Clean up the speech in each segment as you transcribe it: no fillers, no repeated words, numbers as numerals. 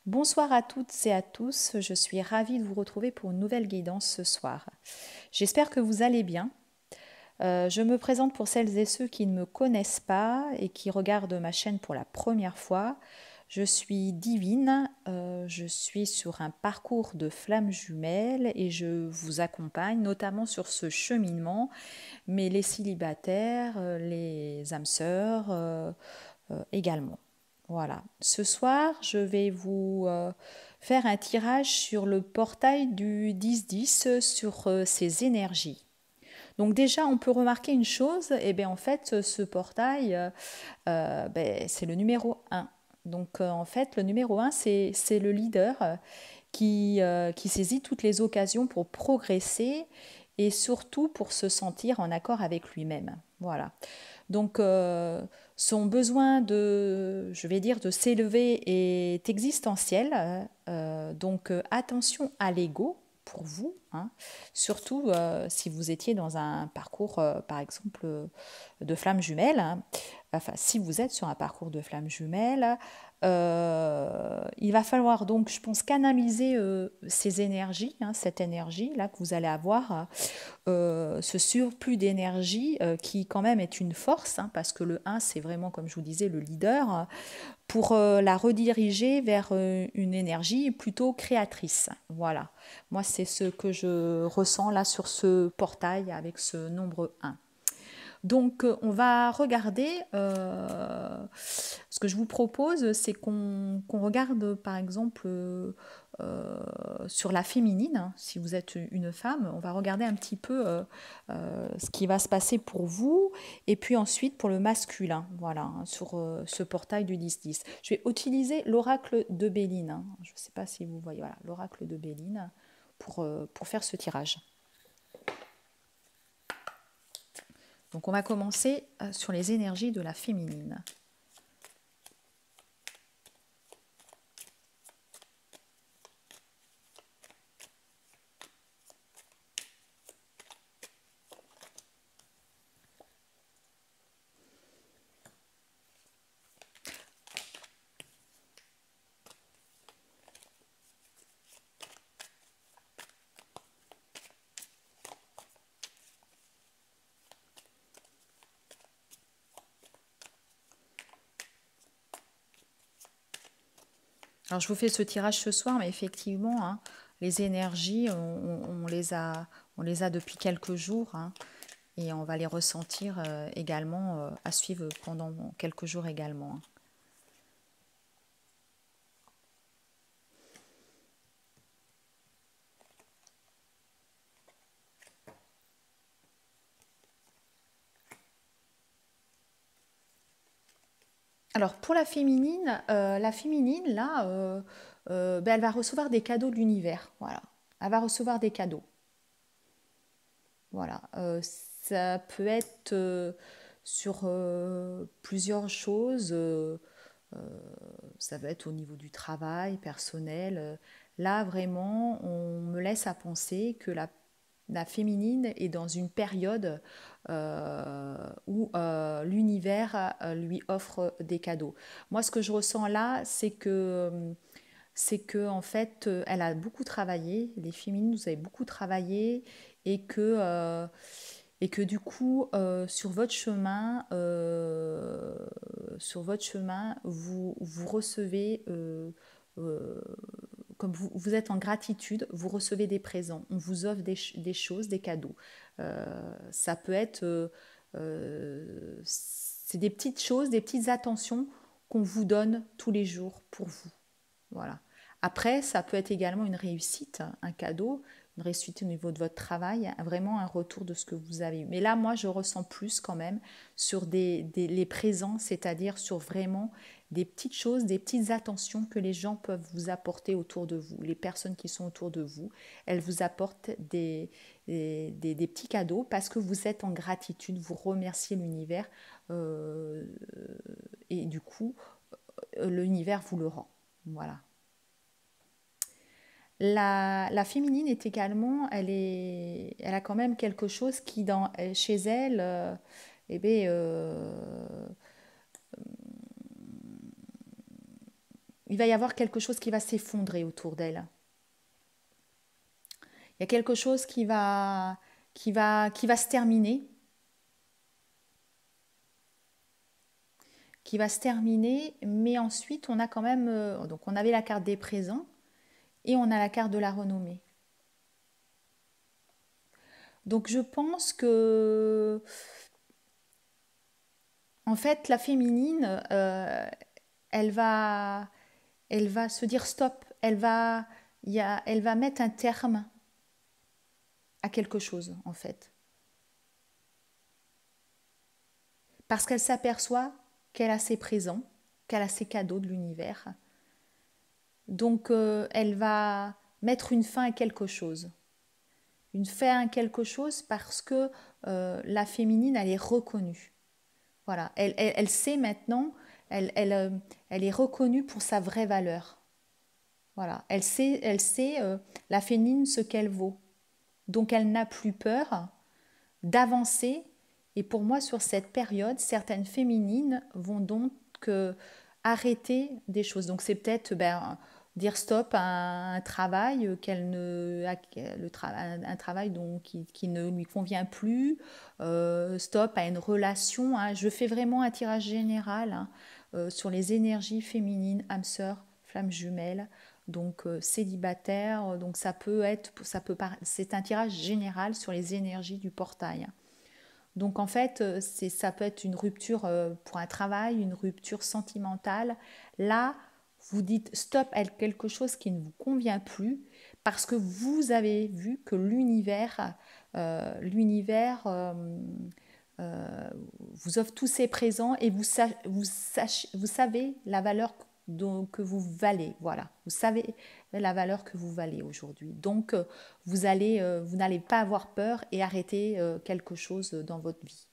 Bonsoir à toutes et à tous, je suis ravie de vous retrouver pour une nouvelle guidance ce soir. J'espère que vous allez bien. Je me présente pour celles et ceux qui ne me connaissent pas et qui regardent ma chaîne pour la première fois. Je suis Divine, je suis sur un parcours de flammes jumelles et je vous accompagne notamment sur ce cheminement, mais les célibataires, les âmes sœurs également. Voilà. Ce soir, je vais vous faire un tirage sur le portail du 10-10 sur ses énergies. Donc déjà, on peut remarquer une chose, et bien en fait, ce portail, ben, c'est le numéro un. Donc en fait, le numéro un, c'est le leader qui saisit toutes les occasions pour progresser et surtout pour se sentir en accord avec lui-même. Voilà. Donc, son besoin de, je vais dire, de s'élever est existentiel. Donc, attention à l'ego pour vous, hein. Surtout si vous étiez dans un parcours, par exemple, de flammes jumelles, hein. Enfin, si vous êtes sur un parcours de flammes jumelles, il va falloir donc, je pense, canaliser ces énergies, hein, cette énergie-là que vous allez avoir, ce surplus d'énergie qui quand même est une force, hein, parce que le 1, c'est vraiment, comme je vous disais, le leader, pour la rediriger vers une énergie plutôt créatrice. Voilà, moi c'est ce que je ressens là sur ce portail avec ce nombre 1. Donc, on va regarder, ce que je vous propose, c'est qu'on regarde par exemple sur la féminine, hein. Si vous êtes une femme, on va regarder un petit peu ce qui va se passer pour vous, et puis ensuite pour le masculin, voilà, hein, sur ce portail du 10-10. Je vais utiliser l'oracle de Béline, hein. Je ne sais pas si vous voyez, voilà, l'oracle de Béline pour faire ce tirage. Donc on va commencer sur les énergies de la féminine. Alors je vous fais ce tirage ce soir, mais effectivement, hein, les énergies, on les a depuis quelques jours, hein, et on va les ressentir également, à suivre pendant quelques jours également, hein. Alors pour la féminine là, ben, elle va recevoir des cadeaux de l'univers. Voilà, elle va recevoir des cadeaux. Voilà, ça peut être sur plusieurs choses. Ça va être au niveau du travail personnel. Là, vraiment, on me laisse à penser que la féminine est dans une période où l'univers lui offre des cadeaux. Moi, ce que je ressens là, c'est que en fait, elle a beaucoup travaillé. Les féminines, vous avez beaucoup travaillé et et que du coup, sur votre chemin, vous recevez, euh, comme vous êtes en gratitude, vous recevez des présents. On vous offre des choses, des cadeaux. Ça peut être, c'est des petites choses, des petites attentions qu'on vous donne tous les jours pour vous. Voilà. Après, ça peut être également une réussite, un cadeau, une réussite au niveau de votre travail, vraiment un retour de ce que vous avez eu. Mais là, moi, je ressens plus quand même sur les présents, c'est-à-dire sur vraiment des petites choses, des petites attentions que les gens peuvent vous apporter autour de vous. Les personnes qui sont autour de vous, elles vous apportent des petits cadeaux parce que vous êtes en gratitude, vous remerciez l'univers euh, et du coup, l'univers vous le rend. Voilà. La féminine est également, elle a quand même quelque chose qui, chez elle, eh bien, il va y avoir quelque chose qui va s'effondrer autour d'elle. Il y a quelque chose qui va se terminer, mais ensuite on a quand même, donc on avait la carte des présents et on a la carte de la renommée. Donc je pense que, en fait, la féminine, elle va, elle va se dire stop, elle va mettre un terme à quelque chose, en fait. Parce qu'elle s'aperçoit qu'elle a ses présents, qu'elle a ses cadeaux de l'univers. Donc, elle va mettre une fin à quelque chose. Une fin à quelque chose parce que la féminine, elle est reconnue. Voilà, elle sait maintenant, elle est reconnue pour sa vraie valeur. Voilà, elle sait la féminine ce qu'elle vaut. Donc elle n'a plus peur d'avancer. Et pour moi, sur cette période, certaines féminines vont donc arrêter des choses. Donc c'est peut-être dire stop à un travail un travail qui ne lui convient plus, stop à une relation, hein. Je fais vraiment un tirage général, hein, sur les énergies féminines, âme sœur, flamme jumelle, donc célibataire. Donc c'est un tirage général sur les énergies du portail. Donc en fait, ça peut être une rupture pour un travail, une rupture sentimentale. Là, vous dites stop à quelque chose qui ne vous convient plus parce que vous avez vu que euh, vous offre tous ses présents et vous savez la valeur que vous valez. Voilà, vous savez la valeur que vous valez aujourd'hui. Donc, vous n'allez pas avoir peur et arrêter quelque chose dans votre vie.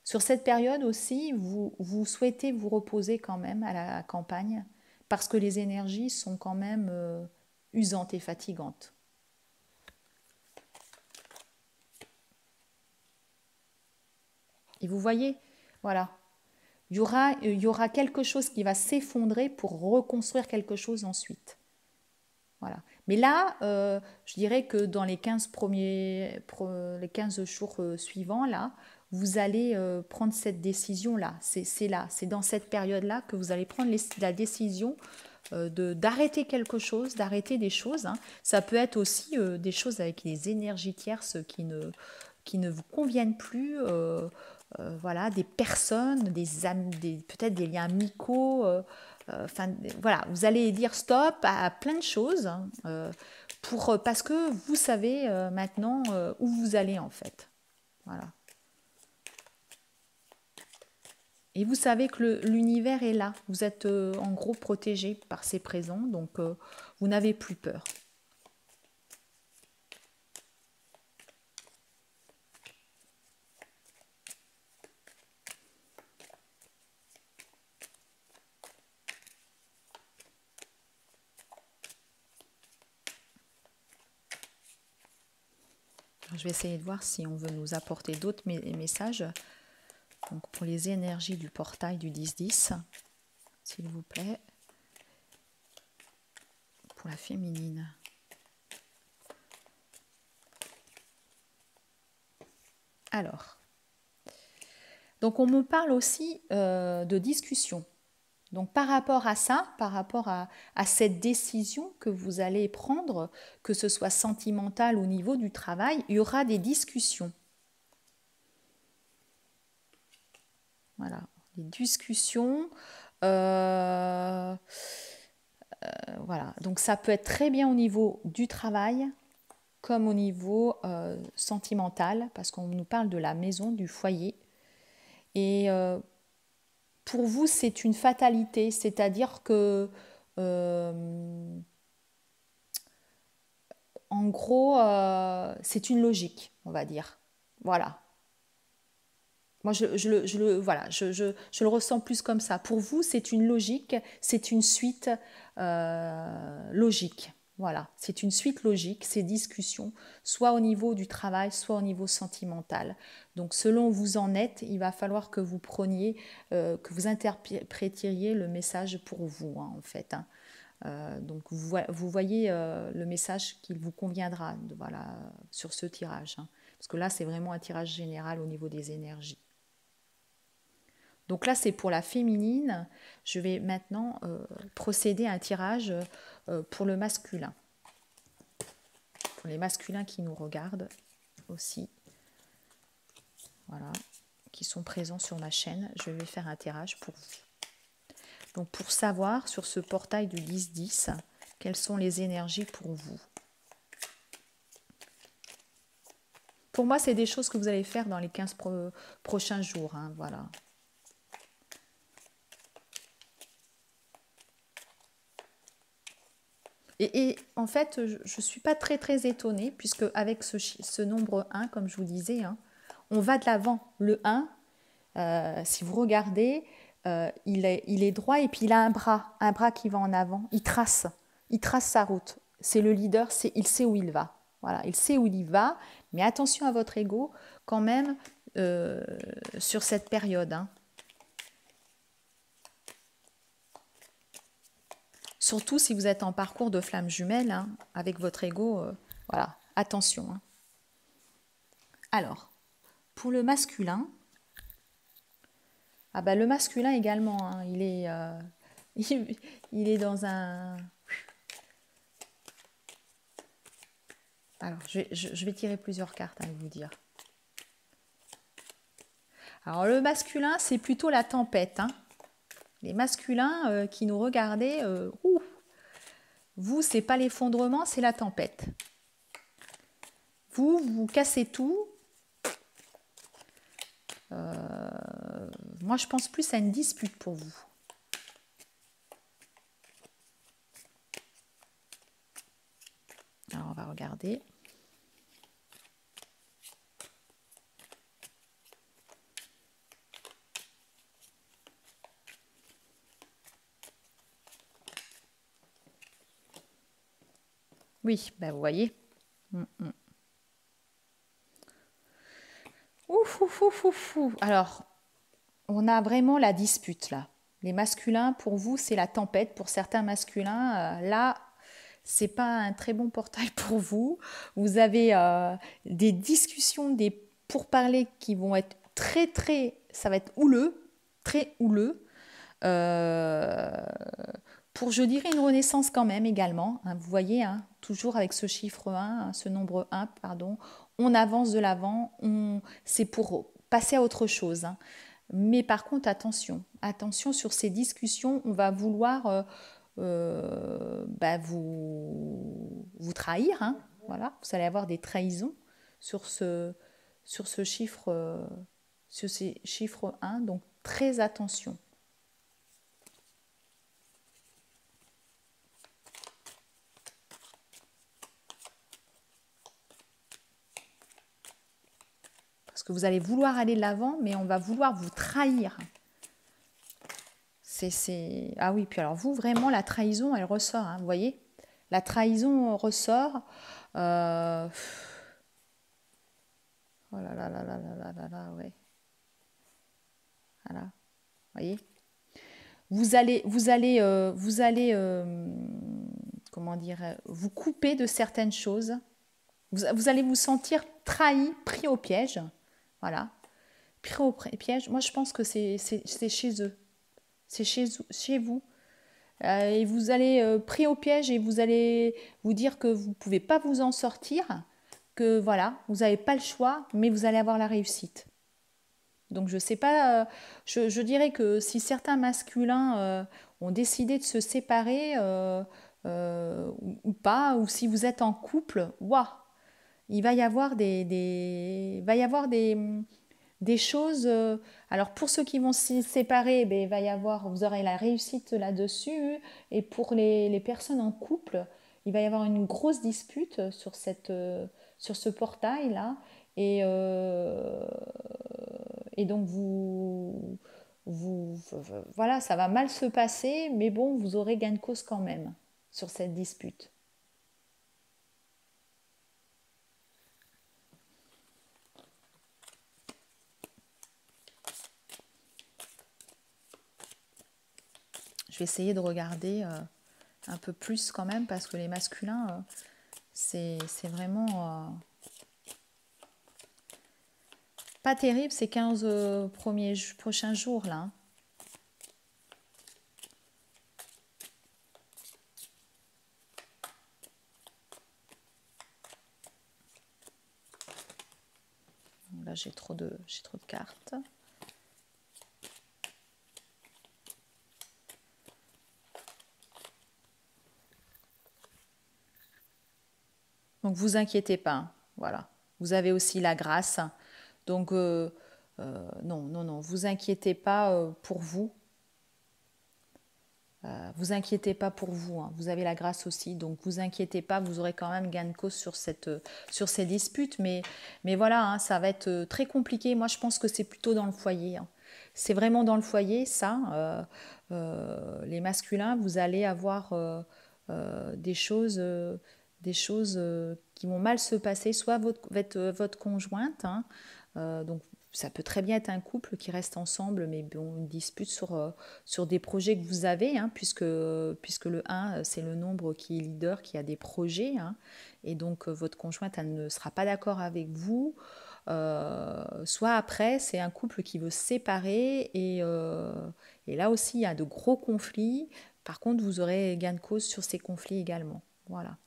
Sur cette période aussi, vous souhaitez vous reposer quand même à la campagne parce que les énergies sont quand même usantes et fatigantes. Et vous voyez, voilà, il y aura quelque chose qui va s'effondrer pour reconstruire quelque chose ensuite. Voilà. Mais là, je dirais que dans les 15 jours suivants, là, vous allez prendre cette décision-là. C'est là, c'est dans cette période-là que vous allez prendre la décision d'arrêter quelque chose, d'arrêter des choses, hein. Ça peut être aussi des choses avec les énergies tierces qui ne vous conviennent plus. Voilà, des personnes, des amis, peut-être des liens amicaux. Enfin, voilà, vous allez dire stop à plein de choses, hein, parce que vous savez maintenant où vous allez en fait. Voilà. Et vous savez que l'univers est là. Vous êtes en gros protégé par ses présents, donc vous n'avez plus peur. Alors, je vais essayer de voir si on veut nous apporter d'autres messages. Donc pour les énergies du portail du 10-10, s'il vous plaît. Pour la féminine. Alors, donc on me parle aussi de discussion. Donc par rapport à ça, par rapport à cette décision que vous allez prendre, que ce soit sentimental au niveau du travail, il y aura des discussions. Voilà, des discussions. Voilà, donc ça peut être très bien au niveau du travail comme au niveau sentimental, parce qu'on nous parle de la maison, du foyer. Et pour vous, c'est une fatalité, c'est-à-dire que, en gros, c'est une logique, on va dire. Voilà. Moi, voilà, je le ressens plus comme ça. Pour vous, c'est une logique, c'est une suite logique. Voilà, c'est une suite logique, ces discussions, soit au niveau du travail, soit au niveau sentimental. Donc selon où vous en êtes, il va falloir que vous preniez, que vous interpréteriez le message pour vous, hein, en fait. Hein. Donc vous voyez le message qu'il vous conviendra voilà, sur ce tirage. Hein. Parce que là, c'est vraiment un tirage général au niveau des énergies. Donc là, c'est pour la féminine. Je vais maintenant procéder à un tirage pour le masculin. Pour les masculins qui nous regardent aussi. Voilà. Qui sont présents sur ma chaîne. Je vais faire un tirage pour vous. Donc pour savoir sur ce portail du 10-10, quelles sont les énergies pour vous. Pour moi, c'est des choses que vous allez faire dans les 15 prochains jours. Hein, voilà. Et en fait, je ne suis pas très étonnée, puisque avec ce nombre 1, comme je vous disais, hein, on va de l'avant. Le 1, si vous regardez, il est droit et puis il a un bras qui va en avant. Il trace sa route. C'est le leader, il sait où il va. Voilà, il sait où il va, mais attention à votre ego quand même sur cette période. Hein. Surtout si vous êtes en parcours de flamme jumelle, hein, avec votre ego, voilà, attention. Hein. Alors, pour le masculin, ah bah le masculin également, hein, il est dans un... Alors, je vais tirer plusieurs cartes, hein, vous dire. Alors, le masculin, c'est plutôt la tempête. Hein. Les masculins qui nous regardaient, vous, c'est pas l'effondrement, c'est la tempête. Vous cassez tout. Moi, je pense plus à une dispute pour vous. Alors, on va regarder. Oui, ben vous voyez. Ouf. Alors, on a vraiment la dispute là. Les masculins, pour vous, c'est la tempête. Pour certains masculins, là, c'est pas un très bon portail pour vous. Vous avez des discussions, des pourparlers qui vont être ça va être houleux, très houleux. Pour, je dirais, une renaissance quand même également. Hein, vous voyez, hein, toujours avec ce chiffre 1, ce nombre 1, pardon, on avance de l'avant, c'est pour passer à autre chose. Hein. Mais par contre, attention sur ces discussions, on va vouloir vous trahir. Hein, voilà, vous allez avoir des trahisons sur ce chiffre, sur ces chiffres 1, donc très attention. Parce que vous allez vouloir aller de l'avant, mais on va vouloir vous trahir. Ah oui, puis alors vous, vraiment, la trahison, elle ressort, hein, vous voyez. La trahison ressort. Oh là là, ouais. Voilà, vous voyez. Vous allez comment dire, vous couper de certaines choses. Vous allez vous sentir trahi, pris au piège. Voilà. Pris au piège. Moi, je pense que c'est chez eux. C'est chez vous. Et vous allez pris au piège et vous allez vous dire que vous ne pouvez pas vous en sortir, que voilà, vous n'avez pas le choix, mais vous allez avoir la réussite. Donc je ne sais pas, je dirais que si certains masculins ont décidé de se séparer ou pas, ou si vous êtes en couple, waouh, il va y avoir des choses. Alors pour ceux qui vont se séparer, ben, il va y avoir, vous aurez la réussite là-dessus. Et pour les personnes en couple, il va y avoir une grosse dispute sur ce portail-là. Et donc voilà, ça va mal se passer, mais bon, vous aurez gain de cause quand même sur cette dispute. Je vais essayer de regarder un peu plus quand même parce que les masculins, c'est vraiment pas terrible ces 15 prochains jours là, hein. Là, j'ai trop de cartes. Donc, vous inquiétez pas, hein. Voilà. Vous avez aussi la grâce. Donc, non, non, non, vous inquiétez pas pour vous. Vous inquiétez pas pour vous, hein. Vous avez la grâce aussi, donc vous inquiétez pas, vous aurez quand même gain de cause sur ces disputes, mais voilà, hein, ça va être très compliqué. Moi, je pense que c'est plutôt dans le foyer, hein. C'est vraiment dans le foyer, ça. Les masculins, vous allez avoir des choses qui vont mal se passer, soit votre conjointe, hein, donc ça peut très bien être un couple qui reste ensemble, mais bon, une dispute sur des projets que vous avez, hein, puisque le 1, c'est le nombre qui est leader, qui a des projets, hein, et donc votre conjointe, elle ne sera pas d'accord avec vous. Soit après, c'est un couple qui veut se séparer, et là aussi, il y a de gros conflits. Par contre, vous aurez gain de cause sur ces conflits également. Voilà.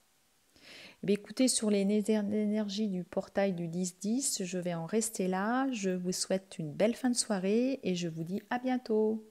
Eh écoutez, sur les énergies du portail du 10-10, je vais en rester là. Je vous souhaite une belle fin de soirée et je vous dis à bientôt.